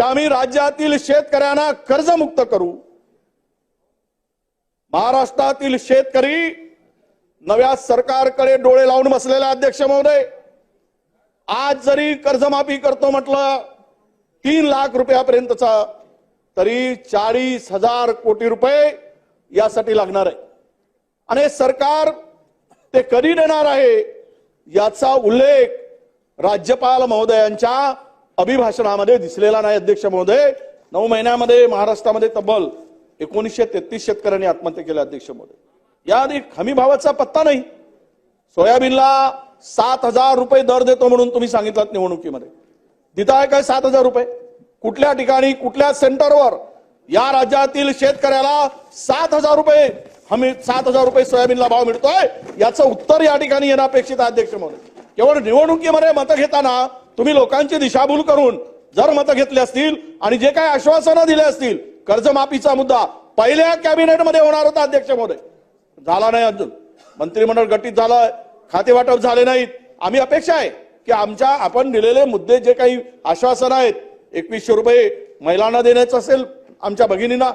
आम्ही राज्यातील शेतकऱ्यांना कर्जमुक्त करू। महाराष्ट्रातील शेतकरी नव्या सरकारकडे डोळे लावून बसलेला अध्यक्ष महोदय, आज जरी कर्जमाफी करतो म्हटलं 3 लाख रुपयापर्यंतचा, तरी 40,000 कोटी रुपये यासाठी लागणार आहे आणि सरकार ते कधी देणार आहे याचा उल्लेख राज्यपाल महोदयांच्या अभिभाषणामध्ये दिसलेला नाही। अध्यक्ष महोदय, 9 महिन्यामध्ये महाराष्ट्रामध्ये तब्बल 1933 शेतकऱ्यांनी आत्महत्या केल्या। अध्यक्ष महोदय, याआधी हमी भावाचा पत्ता नाही। सोयाबीनला 7,000 रुपये दर देतो म्हणून तुम्ही सांगितलं निवडणुकीमध्ये, देताय काय 7,000 रुपये? कुठल्या ठिकाणी कुठल्या सेंटरवर या राज्यातील शेतकऱ्याला 7,000 रुपये हमी 7,000 रुपये सोयाबीनला भाव मिळतोय याचं उत्तर या ठिकाणी येणं अपेक्षित आहे। अध्यक्ष महोदय, केवळ निवडणुकीमध्ये मतं घेताना तुम्ही लोकांची दिशाभूल करून जर मतं घेतली असतील आणि जे काही आश्वासनं दिले असतील, कर्जमाफीचा मुद्दा पहिल्या कॅबिनेटमध्ये होणार होता। अध्यक्ष महोदय, झाला नाही, अजून मंत्रिमंडळ गठीत झालं, खाते वाटप झाले नाहीत। आम्ही अपेक्षा आहे की आपण दिलेले मुद्दे जे काही आश्वासन आहेत, 2100 रुपये महिलांना देण्याचं असेल आमच्या भगिनींना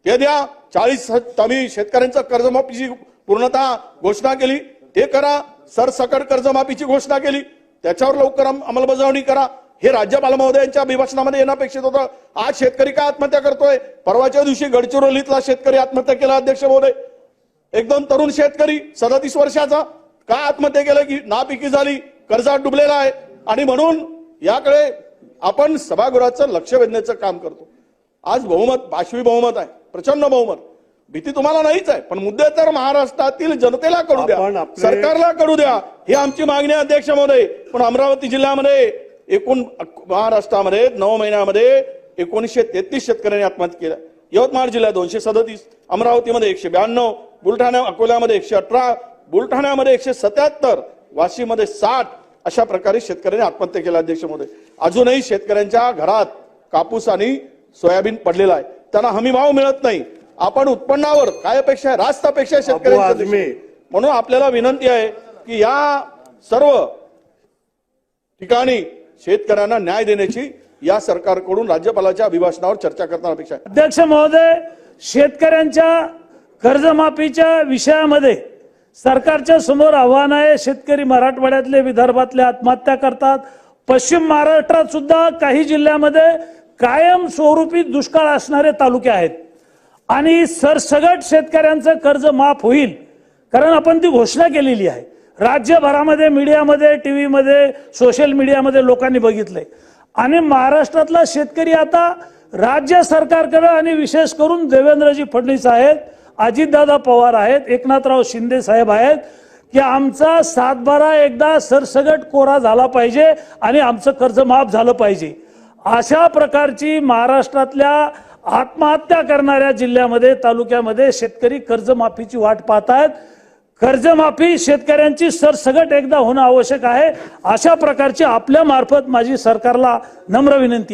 ते द्या, 40 तुम्ही शेतकऱ्यांचं कर्जमाफीची पूर्णतः घोषणा केली ते करा, सरसकट कर्जमाफीची घोषणा केली त्याच्यावर लवकर अंमलबजावणी करा। हे राज्यपाल महोदयांच्या अभिभाषणामध्ये येणं अपेक्षित होतं। आज शेतकरी का आत्महत्या करतोय? परवाच्या दिवशी गडचिरोलीतला शेतकरी आत्महत्या केला। अध्यक्ष महोदय, एकदम तरुण शेतकरी 37 वर्षाचा का आत्महत्या केलं? की नापिकी झाली, कर्जात डुबलेला आहे आणि म्हणून याकडे आपण सभागृहाचं लक्ष वेधण्याचं काम करतो। आज बहुमत, पाशवी बहुमत आहे, प्रचंड बहुमत, भीती तुम्हाला नाहीच आहे, पण मुद्दे तर महाराष्ट्रातील जनतेला कळू द्या, सरकारला कळू द्या, ही आमची मागणी आहे। अध्यक्ष महोदय, पण अमरावती जिल्ह्यामध्ये एकूण महाराष्ट्रामध्ये 9 महिन्यामध्ये 1933 शेतकऱ्यांनी आत्महत्या केल्या। यवतमाळ जिल्ह्यात 237, अमरावतीमध्ये 192, बुलढाणा अकोल्यामध्ये 118, बुलढाण्यामध्ये 177, वाशीमध्ये 60 अशा प्रकारे शेतकऱ्यांनी आत्महत्या केल्या। अध्यक्ष महोदय, अजूनही शेतकऱ्यांच्या घरात कापूस आणि सोयाबीन पडलेला आहे, त्यांना हमी भाव मिळत नाही। आपण उत्पन्नावर काय अपेक्षा आहे? रास्त अपेक्षा आहे शेतकऱ्यांची। म्हणून आपल्याला विनंती आहे की या सर्व ठिकाणी शेतकऱ्यांना न्याय देण्याची या सरकारकडून राज्यपालाच्या अभिभाषणावर चर्चा करताना अपेक्षा आहे। अध्यक्ष महोदय, शेतकऱ्यांच्या कर्जमाफीच्या विषयामध्ये सरकारच्या समोर आव्हान आहे। शेतकरी मराठवाड्यातले, विदर्भातले आत्महत्या करतात। पश्चिम महाराष्ट्रात सुद्धा काही जिल्ह्यामध्ये कायम स्वरूपी दुष्काळ असणारे तालुके आहेत आणि सरसगट शेतकऱ्यांचं कर्ज माफ होईल, कारण आपण ती घोषणा केलेली आहे। राज्यभरामध्ये मीडियामध्ये, टीव्हीमध्ये, सोशल मीडियामध्ये लोकांनी बघितलंय आणि महाराष्ट्रातला शेतकरी आता राज्य सरकारकडे आणि विशेष करून देवेंद्रजी फडणवीस आहेत, अजितदादा पवार आहेत, एकनाथराव शिंदे साहेब आहेत की आमचा 7/12 एकदा सरसगट कोरा झाला पाहिजे आणि आमचं कर्ज माफ झालं पाहिजे। अशा प्रकारची महाराष्ट्रातल्या आत्महत्या करणाऱ्या जिल्ह्यामध्ये, तालुक्यामध्ये शेतकरी कर्जमाफीची वाट पाहत आहेत। कर्जमाफी शेतकऱ्यांची सरसगट एकदा होणं आवश्यक आहे। अशा प्रकारची आपल्या मार्फत माझी सरकारला नम्र विनंती आहे।